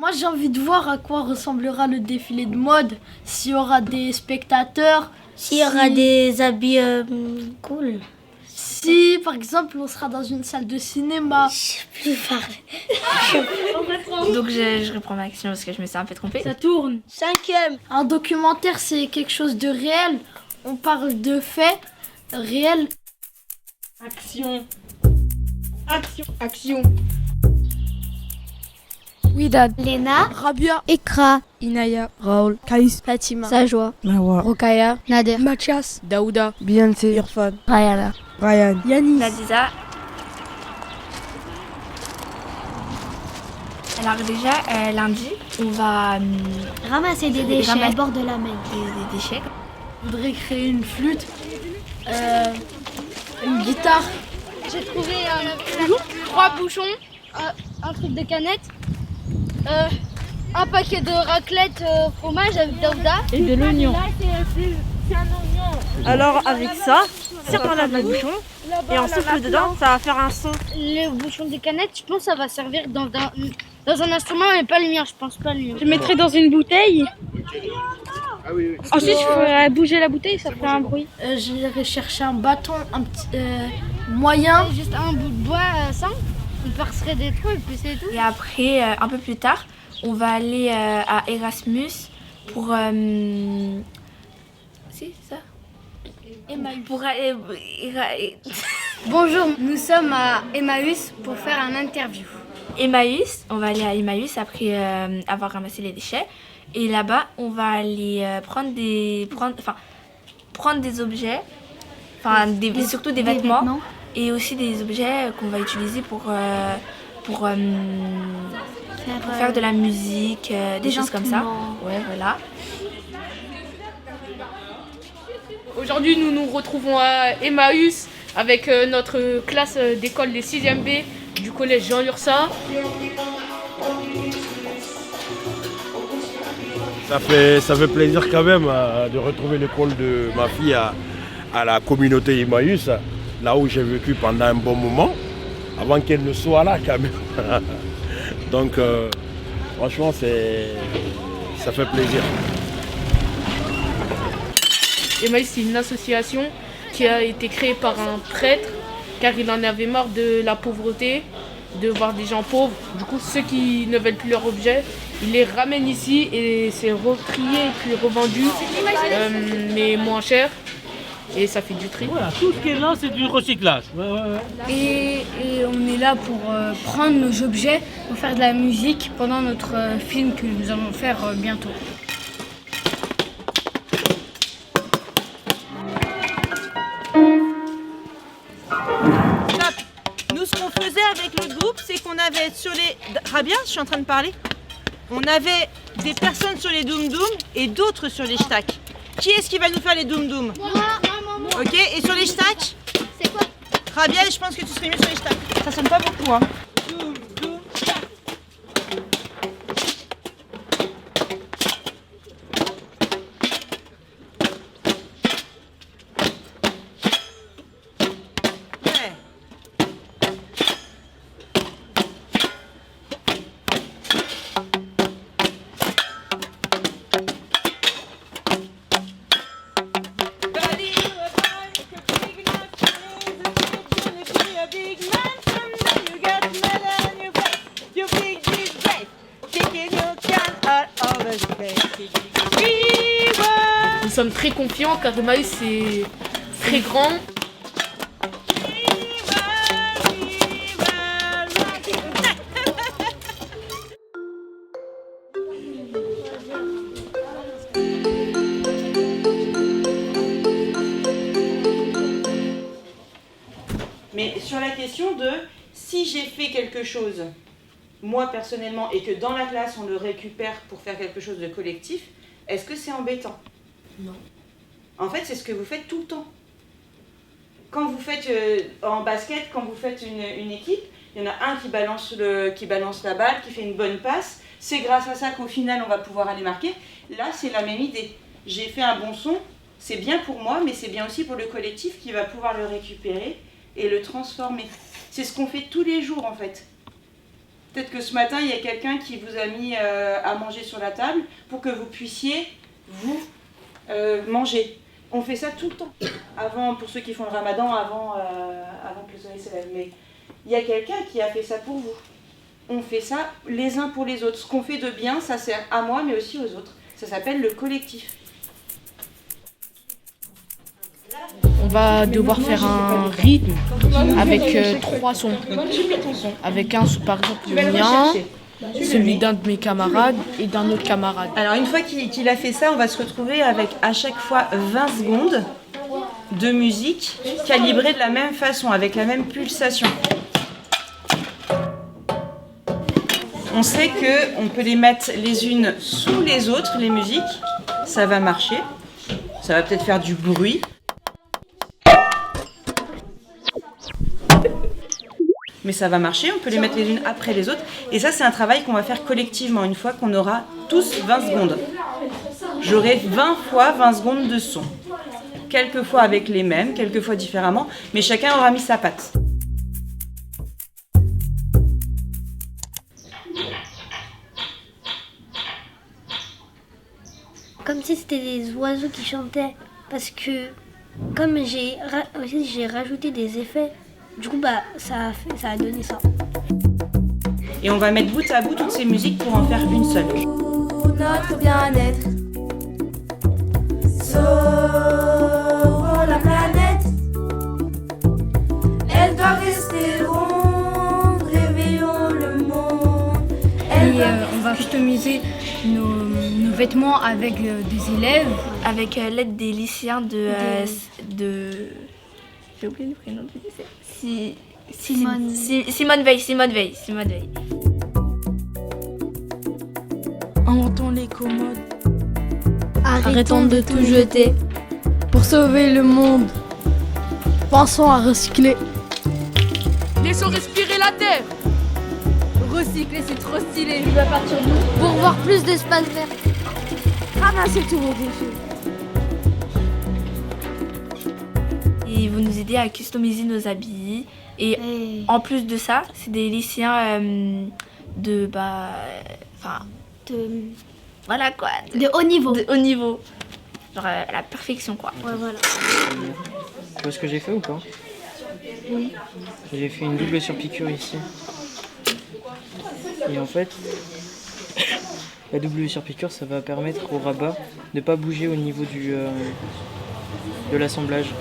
Moi, j'ai envie de voir à quoi ressemblera le défilé de mode, s'il y aura des spectateurs, s'il y aura des habits cool. Si, par exemple, on sera dans une salle de cinéma. Je sais plus parler. Donc je reprends ma question parce que je me suis un peu trompée. Ça tourne. 5e. Un documentaire, c'est quelque chose de réel. On parle de faits réels. Action. Action. Action. Widad, Léna, Rabia, Ekra, Inaya, Raoul, Kaïs, Fatima, Sajwa, Mawa, Rokaya, Nader, Mathias, Daouda, Beyoncé, Irfan, Rayana, Ryan, Yanis. Nadiza. Alors déjà, lundi, on va ramasser des déchets à bord de la mer. des déchets. Je voudrais créer une flûte, une guitare. J'ai trouvé 3 bouchons, un truc de canette, un paquet de raclette fromage avec Daouda. et de l'oignon. Alors avec ça, si on enlève le bouchon et on souffle dedans, ça va faire un son. Le bouchon de canette, je pense que ça va servir dans un instrument, mais pas le mien, je pense pas le mien. Je mettrai dans une bouteille. Ensuite, je ferai bouger la bouteille, ça fait un bruit. J'irai chercher un bâton, un petit moyen. Juste un bout de bois simple, on percerait des trous et puis c'est tout. Et après, un peu plus tard, on va aller à Erasmus pour... Si, c'est ça pour aller... Bonjour, nous sommes à Emmaüs pour faire un interview. Emmaüs, on va aller à Emmaüs après avoir ramassé les déchets. Et là-bas, on va aller prendre des objets, surtout des vêtements, et aussi des objets qu'on va utiliser pour faire de la musique, des choses comme ça. Ouais, voilà. Aujourd'hui, nous nous retrouvons à Emmaüs avec notre classe d'école des 6e B du collège Jean Lursa. Ça fait plaisir quand même de retrouver l'école de ma fille à la communauté Emmaüs, là où j'ai vécu pendant un bon moment, avant qu'elle ne soit là quand même. Donc franchement, ça fait plaisir. Emmaüs, c'est une association qui a été créée par un prêtre car il en avait marre de la pauvreté, de voir des gens pauvres. Du coup, ceux qui ne veulent plus leur objet, ils les ramènent ici et c'est retrié puis revendu, mais moins cher. Et ça fait du tri. Voilà, tout ce qui est là, c'est du recyclage. Et on est là pour prendre nos objets, pour faire de la musique pendant notre film que nous allons faire bientôt. Nous, ce qu'on faisait avec le groupe, c'est qu'on avait sur les... Rabia, je suis en train de parler. On avait des personnes sur les Doum Doum et d'autres sur les Shtaks. Qui est-ce qui va nous faire les Doum Doum? Moi. Ok, et sur les Shtaks? C'est quoi? Rabia, je pense que tu serais mieux sur les Shtaks. Ça sonne pas beaucoup, hein. Doum Doum Shtak. Ouais. Nous sommes très confiants car Emmaüs c'est très grand. Mais sur la question de si j'ai fait quelque chose, moi personnellement, et que dans la classe on le récupère pour faire quelque chose de collectif, est-ce que c'est embêtant? Non. En fait, c'est ce que vous faites tout le temps. Quand vous faites en basket, quand vous faites une équipe, il y en a un qui balance la balle, qui fait une bonne passe. C'est grâce à ça qu'au final on va pouvoir aller marquer. Là, c'est la même idée. J'ai fait un bon son, c'est bien pour moi, mais c'est bien aussi pour le collectif qui va pouvoir le récupérer et le transformer. C'est ce qu'on fait tous les jours en fait. Peut-être que ce matin, il y a quelqu'un qui vous a mis à manger sur la table pour que vous puissiez, vous, manger. On fait ça tout le temps. Avant, pour ceux qui font le ramadan, avant que le soleil se lève. Mais il y a quelqu'un qui a fait ça pour vous. On fait ça les uns pour les autres. Ce qu'on fait de bien, ça sert à moi, mais aussi aux autres. Ça s'appelle le collectif. On va devoir faire un rythme avec 3 sons. Avec un, par exemple, le mien, celui d'un de mes camarades et d'un autre camarade. Alors une fois qu'il a fait ça, on va se retrouver avec à chaque fois 20 secondes de musique calibrée de la même façon, avec la même pulsation. On sait qu'on peut les mettre les unes sous les autres, les musiques. Ça va marcher. Ça va peut-être faire du bruit. Mais ça va marcher, on peut les mettre les unes après les autres. Et ça, c'est un travail qu'on va faire collectivement, une fois qu'on aura tous 20 secondes. J'aurai 20 fois 20 secondes de son. Quelques fois avec les mêmes, quelques fois différemment, mais chacun aura mis sa patte. Comme si c'était des oiseaux qui chantaient. Parce que comme j'ai rajouté des effets, du coup ça a donné ça. Et on va mettre bout à bout toutes ces musiques pour en faire une seule. Notre bien-être, sauvons la planète. Elle doit rester ronde, réveillons le monde. Et on va customiser nos vêtements avec des élèves. Avec l'aide des lycéens de j'ai oublié le prénom du lycée. Simone Veil. Inventons les commodes. Arrêtons de tout jeter. Pour sauver le monde, pensons à recycler. Laissons respirer la terre. Recycler, c'est trop stylé. Il va partir d'où? Pour voir plus d'espace vert. Ramasser tous vos déchets. Ils vont nous aider à customiser nos habits. Et en plus de ça, c'est des lycéens voilà quoi. De haut niveau. De haut niveau. Genre la perfection quoi. Ouais, voilà. Tu vois ce que j'ai fait ou pas? Oui. J'ai fait une double surpiqûre ici. Et en fait, la double surpiqûre, ça va permettre au rabat de ne pas bouger au niveau de l'assemblage.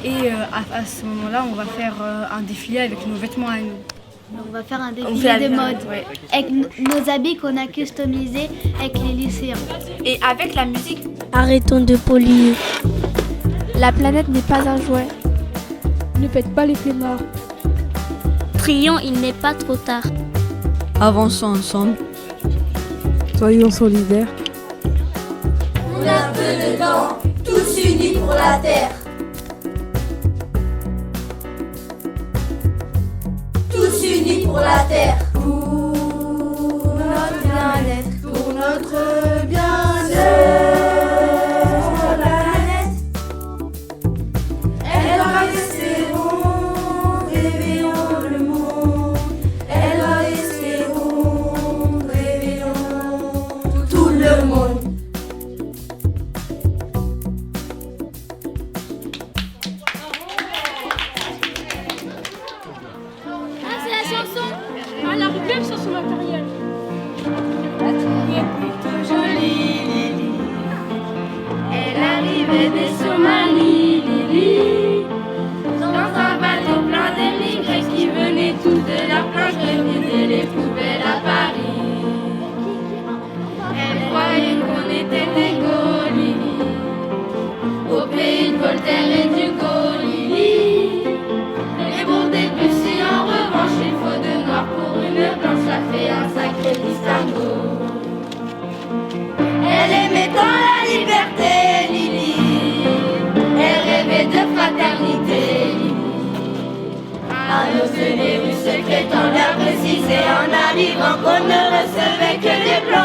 Et à ce moment-là, on va faire un défilé avec nos vêtements à nous. On va faire un défilé de mode avec nos habits qu'on a customisés avec les lycéens. Et avec la musique. Arrêtons de polluer. La planète n'est pas un jouet. Ne faites pas les flemmards. Trions, il n'est pas trop tard. Avançons ensemble. Soyons solidaires. On a peu dedans, tous unis pour la terre. Tous unis pour la terre. Pour notre bien-être, pour notre bien-être. La planète, elle doit rester ronde, réveillons le monde. Elle doit rester ronde, réveillons tout le monde. La rubrique sur son matériel. La fille est plutôt jolie, Lily. Elle arrivait des Somalies, Lily. Dans un bateau plein d'émigrés qui venaient tous de la plage revider les poubelles à Paris. Elle croyait qu'on était égaux, Lily. Au pays de Voltaire et d'Hugo, Lily. Mais pour Debussy, en revanche, il faut de noir pour une blanche, ça fait un sacré distinguo. Elle aimait tant la liberté, Lily. Elle rêvait de fraternité, Lily. À nos les rues secrètes en l'air précisé, en arrivant qu'on ne recevait que des blancs.